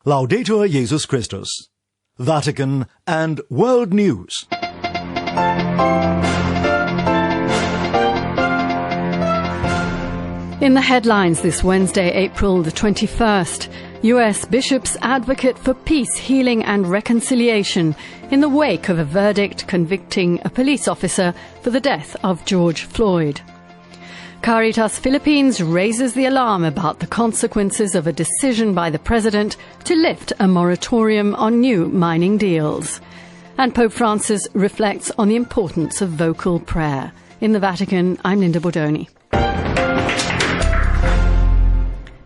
Laudetur Jesus Christus, Vatican and World News. In the headlines this Wednesday, April the 21st, U.S. bishops advocate for peace, healing and reconciliation in the wake of a verdict convicting a police officer for the death of George Floyd. Caritas Philippines raises the alarm about the consequences of a decision by the president to lift a moratorium on new mining deals. And Pope Francis reflects on the importance of vocal prayer. In the Vatican, I'm Linda Bordoni.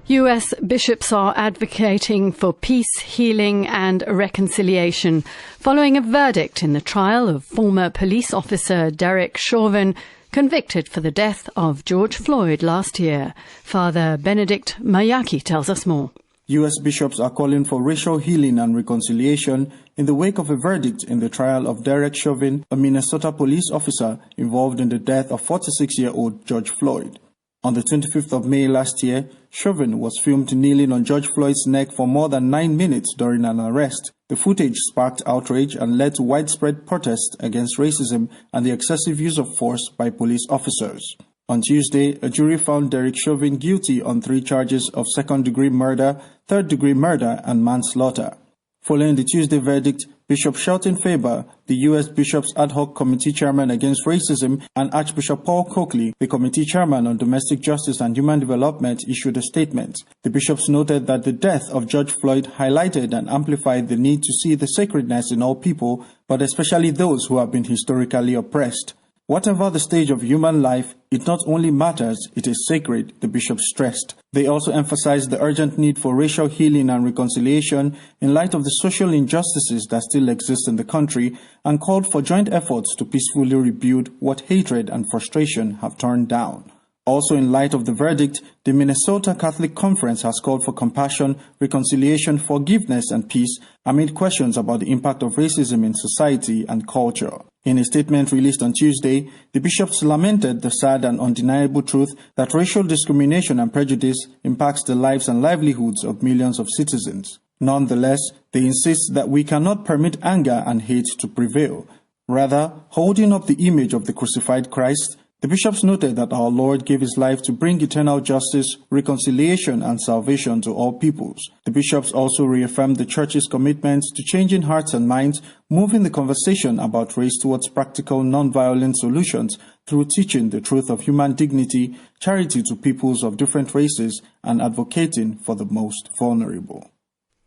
U.S. bishops are advocating for peace, healing and reconciliation following a verdict in the trial of former police officer Derek Chauvin, convicted for the death of George Floyd last year. Father Benedict Mayaki tells us more. U.S. bishops are calling for racial healing and reconciliation in the wake of a verdict in the trial of Derek Chauvin, a Minnesota police officer involved in the death of 46-year-old George Floyd. On the 25th of May last year, Chauvin was filmed kneeling on George Floyd's neck for more than 9 minutes during an arrest. The footage sparked outrage and led to widespread protest against racism and the excessive use of force by police officers. On Tuesday, a jury found Derek Chauvin guilty on 3 charges of second-degree murder, third-degree murder, and manslaughter. Following the Tuesday verdict, Bishop Shelton Faber, the U.S. Bishops' Ad Hoc Committee Chairman Against Racism, and Archbishop Paul Coakley, the Committee Chairman on Domestic Justice and Human Development, issued a statement. The bishops noted that the death of George Floyd highlighted and amplified the need to see the sacredness in all people, but especially those who have been historically oppressed. Whatever the stage of human life, it not only matters, it is sacred, the bishops stressed. They also emphasized the urgent need for racial healing and reconciliation in light of the social injustices that still exist in the country, and called for joint efforts to peacefully rebuild what hatred and frustration have torn down. Also, in light of the verdict, the Minnesota Catholic Conference has called for compassion, reconciliation, forgiveness, and peace amid questions about the impact of racism in society and culture. In a statement released on Tuesday, the bishops lamented the sad and undeniable truth that racial discrimination and prejudice impacts the lives and livelihoods of millions of citizens. Nonetheless, they insist that we cannot permit anger and hate to prevail. Rather, holding up the image of the crucified Christ, the bishops noted that our Lord gave his life to bring eternal justice, reconciliation, and salvation to all peoples. The bishops also reaffirmed the Church's commitment to changing hearts and minds, moving the conversation about race towards practical, non-violent solutions through teaching the truth of human dignity, charity to peoples of different races, and advocating for the most vulnerable.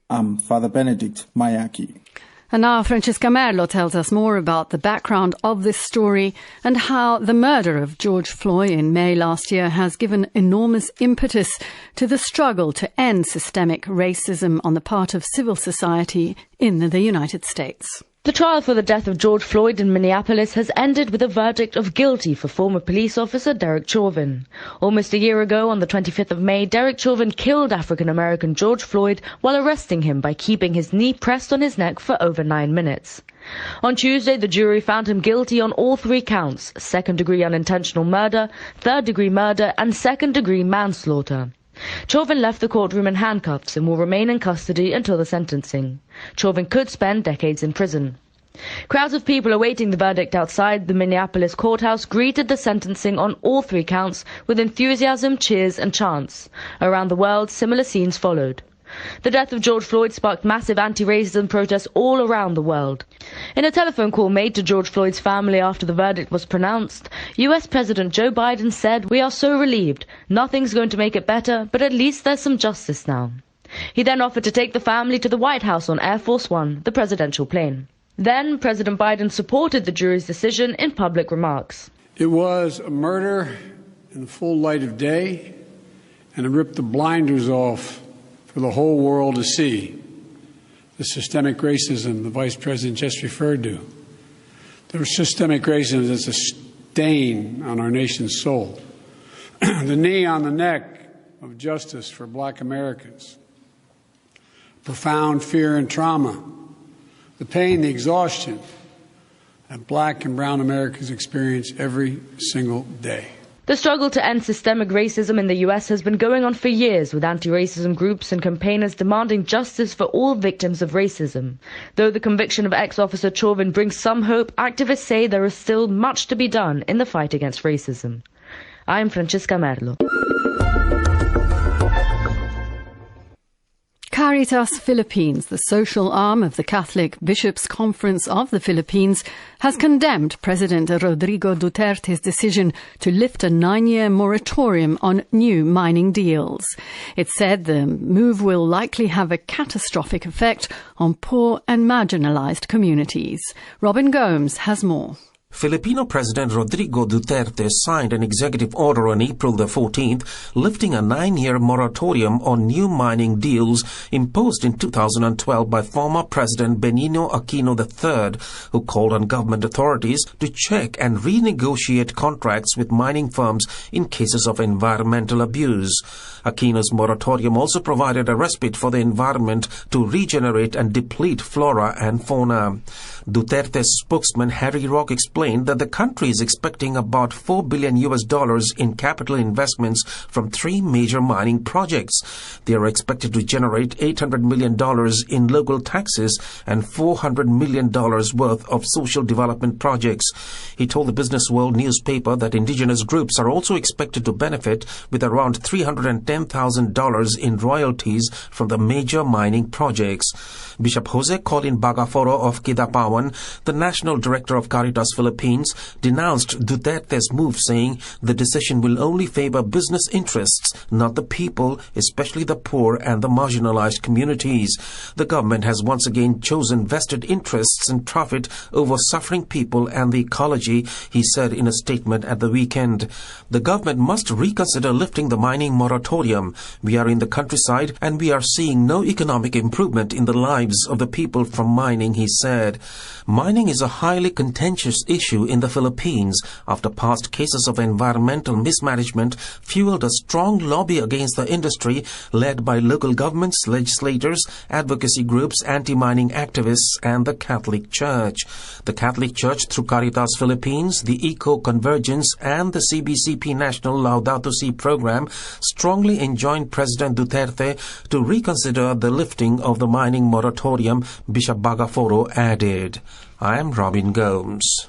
I'm Father Benedict Mayaki. And now Francesca Merlo tells us more about the background of this story and how the murder of George Floyd in May last year has given enormous impetus to the struggle to end systemic racism on the part of civil society in the United States. The trial for the death of George Floyd in Minneapolis has ended with a verdict of guilty for former police officer Derek Chauvin. Almost a year ago, on the 25th of May, Derek Chauvin killed African-American George Floyd while arresting him by keeping his knee pressed on his neck for over 9 minutes. On Tuesday, the jury found him guilty on all 3 counts: second-degree unintentional murder, third-degree murder, and second-degree manslaughter. Chauvin left the courtroom in handcuffs and will remain in custody until the sentencing. Chauvin could spend decades in prison. Crowds of people awaiting the verdict outside the Minneapolis courthouse greeted the sentencing on all 3 counts with enthusiasm, cheers and chants. Around the world, similar scenes followed. The death of George Floyd sparked massive anti-racism protests all around the world. In a telephone call made to George Floyd's family after the verdict was pronounced, US President Joe Biden said, "We are so relieved. Nothing's going to make it better, but at least there's some justice now." He then offered to take the family to the White House on Air Force One, the presidential plane. Then President Biden supported the jury's decision in public remarks. It was a murder in the full light of day, and it ripped the blinders off for the whole world to see. The systemic racism the Vice President just referred to. The systemic racism is a stain on our nation's soul. The knee on the neck of justice for Black Americans. Profound fear and trauma. The pain, the exhaustion that Black and brown Americans experience every single day. The struggle to end systemic racism in the US has been going on for years, with anti-racism groups and campaigners demanding justice for all victims of racism. Though the conviction of ex-officer Chauvin brings some hope, activists say there is still much to be done in the fight against racism. I am Francesca Merlo. Caritas Philippines, the social arm of the Catholic Bishops' Conference of the Philippines, has condemned President Rodrigo Duterte's decision to lift a 9-year moratorium on new mining deals. It said the move will likely have a catastrophic effect on poor and marginalized communities. Robin Gomes has more. Filipino President Rodrigo Duterte signed an executive order on April the 14th, lifting a 9-year moratorium on new mining deals imposed in 2012 by former President Benigno Aquino III, who called on government authorities to check and renegotiate contracts with mining firms in cases of environmental abuse. Aquino's moratorium also provided a respite for the environment to regenerate and deplete flora and fauna. Duterte's spokesman Harry Roque explained that the country is expecting about $4 billion in capital investments from 3 major mining projects. They are expected to generate $800 million in local taxes and $400 million worth of social development projects. He told the Business World newspaper that indigenous groups are also expected to benefit with around $310,000 in royalties from the major mining projects. Bishop Jose Colin Bagaforo of Kidapawan, the National Director of Caritas Philippines, denounced Duterte's move, saying the decision will only favor business interests, not the people, especially the poor and the marginalized communities. The government has once again chosen vested interests and profit over suffering people and the ecology, he said in a statement at the weekend. The government must reconsider lifting the mining moratorium. We are in the countryside and we are seeing no economic improvement in the lives of the people from mining, he said. Mining is a highly contentious issue in the Philippines after past cases of environmental mismanagement fueled a strong lobby against the industry led by local governments, legislators, advocacy groups, anti-mining activists and the Catholic Church. The Catholic Church, through Caritas Philippines, the Eco-Convergence and the CBCP National Laudato Si program, strongly enjoined President Duterte to reconsider the lifting of the mining moratorium, Bishop Bagaforo added. I am Robin Gomes.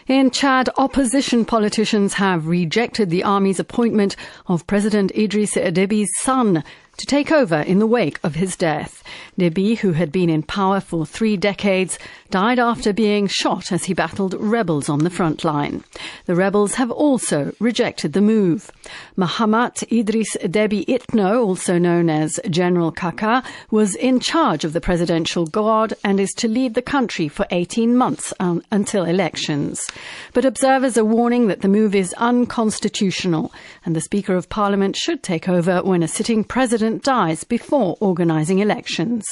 In Chad, opposition politicians have rejected the army's appointment of President Idriss Déby's son to take over in the wake of his death. Déby, who had been in power for 3 decades, died after being shot as he battled rebels on the front line. The rebels have also rejected the move. Mahamat Idriss Déby Itno, also known as General Kaka, was in charge of the presidential guard and is to lead the country for 18 months until elections. But observers are warning that the move is unconstitutional and the Speaker of Parliament should take over when a sitting president dies before organising elections.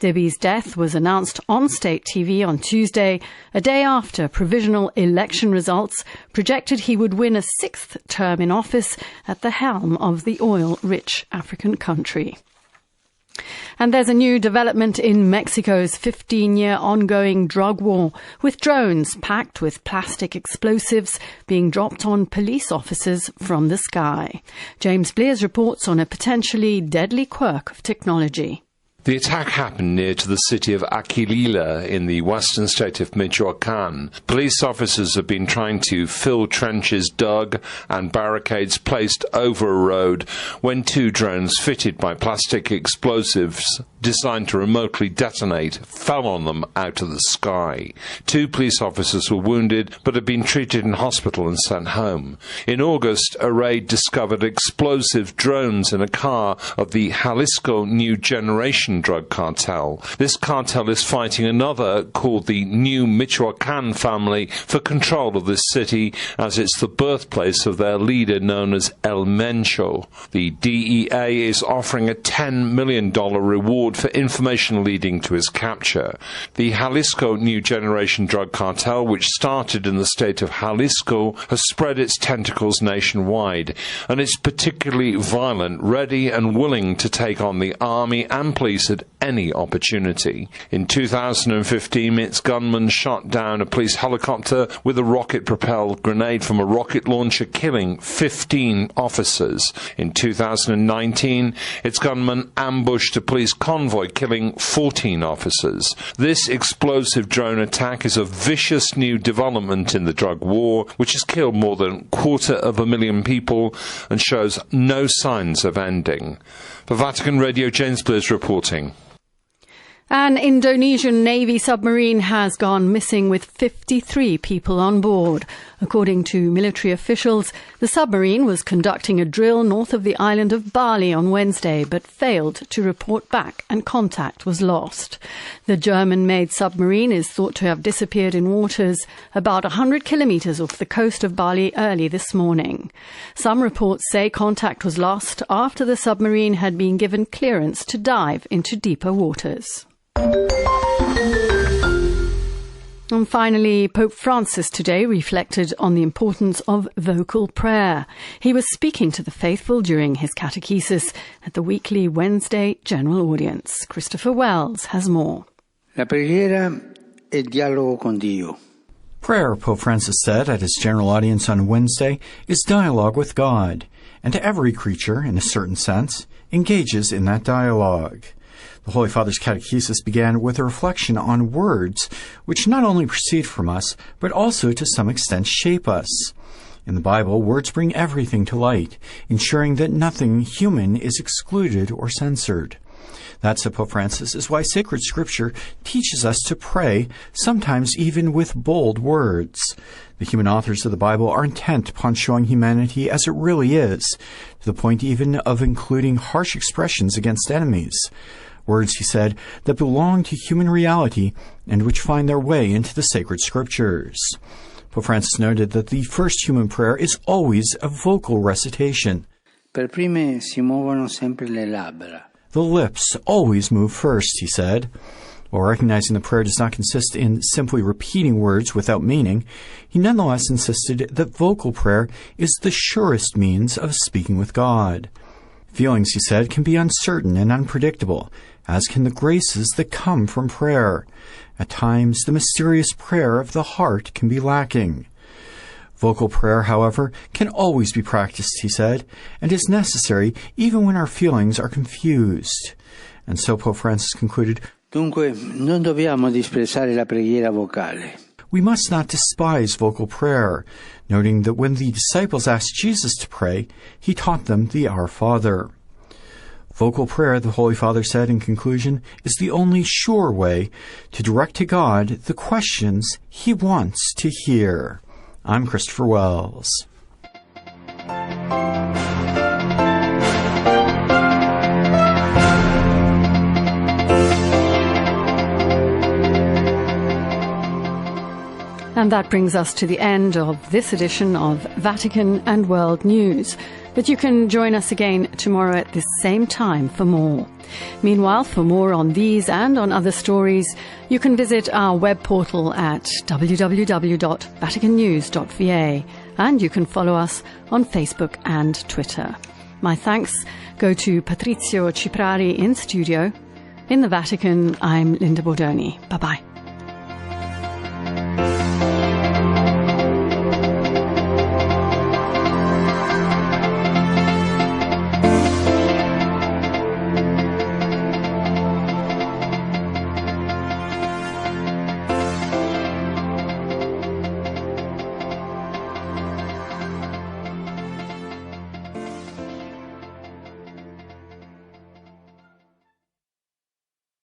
Déby's death was announced on state TV on Tuesday, a day after provisional election results projected he would win a 6th term in office at the helm of the oil-rich African country. And there's a new development in Mexico's 15-year ongoing drug war, with drones packed with plastic explosives being dropped on police officers from the sky. James Blears reports on a potentially deadly quirk of technology. The attack happened near to the city of Aquilila in the western state of Michoacán. Police officers have been trying to fill trenches dug and barricades placed over a road when 2 drones fitted by plastic explosives designed to remotely detonate fell on them out of the sky. 2 police officers were wounded but have been treated in hospital and sent home. In August, a raid discovered explosive drones in a car of the Jalisco New Generation drug cartel. This cartel is fighting another called the New Michoacán family for control of this city, as it's the birthplace of their leader known as El Mencho. The DEA is offering a $10 million reward for information leading to his capture. The Jalisco New Generation drug cartel, which started in the state of Jalisco, has spread its tentacles nationwide, and it's particularly violent, ready and willing to take on the army and police police at any opportunity. In 2015, its gunmen shot down a police helicopter with a rocket-propelled grenade from a rocket launcher, killing 15 officers. In 2019, its gunmen ambushed a police convoy, killing 14 officers. This explosive drone attack is a vicious new development in the drug war, which has killed more than 250,000 people and shows no signs of ending. For Vatican Radio, James Bliss reporting. An Indonesian Navy submarine has gone missing with 53 people on board. According to military officials, the submarine was conducting a drill north of the island of Bali on Wednesday, but failed to report back and contact was lost. The German-made submarine is thought to have disappeared in waters about 100 kilometres off the coast of Bali early this morning. Some reports say contact was lost after the submarine had been given clearance to dive into deeper waters. And finally, Pope Francis today reflected on the importance of vocal prayer. He was speaking to the faithful during his catechesis at the weekly Wednesday general audience. Christopher Wells has more. La preghiera è dialogo con Dio. Prayer, Pope Francis said at his general audience on Wednesday, is dialogue with God, and every creature, in a certain sense, engages in that dialogue. The Holy Father's catechesis began with a reflection on words, which not only proceed from us, but also to some extent shape us. In the Bible, words bring everything to light, ensuring that nothing human is excluded or censored. That, said Pope Francis, is why sacred Scripture teaches us to pray, sometimes even with bold words. The human authors of the Bible are intent upon showing humanity as it really is, to the point even of including harsh expressions against enemies. Words, he said, that belong to human reality and which find their way into the sacred Scriptures. Pope Francis noted that the first human prayer is always a vocal recitation. Per prime si muovono sempre le labbra. The lips always move first, he said. While recognizing the prayer does not consist in simply repeating words without meaning, he nonetheless insisted that vocal prayer is the surest means of speaking with God. Feelings, he said, can be uncertain and unpredictable, as can the graces that come from prayer. At times, the mysterious prayer of the heart can be lacking. Vocal prayer, however, can always be practiced, he said, and is necessary even when our feelings are confused. And so Pope Francis concluded, Dunque, non dobbiamo disprezzare la preghiera vocale. We must not despise vocal prayer, noting that when the disciples asked Jesus to pray, he taught them the Our Father. Vocal prayer, the Holy Father said in conclusion, is the only sure way to direct to God the questions he wants to hear. I'm Christopher Wells. And that brings us to the end of this edition of Vatican and World News. But you can join us again tomorrow at this same time for more. Meanwhile, for more on these and on other stories, you can visit our web portal at www.vaticannews.va, and you can follow us on Facebook and Twitter. My thanks go to Patrizio Ciprari in studio. In the Vatican, I'm Linda Bordoni. Bye-bye.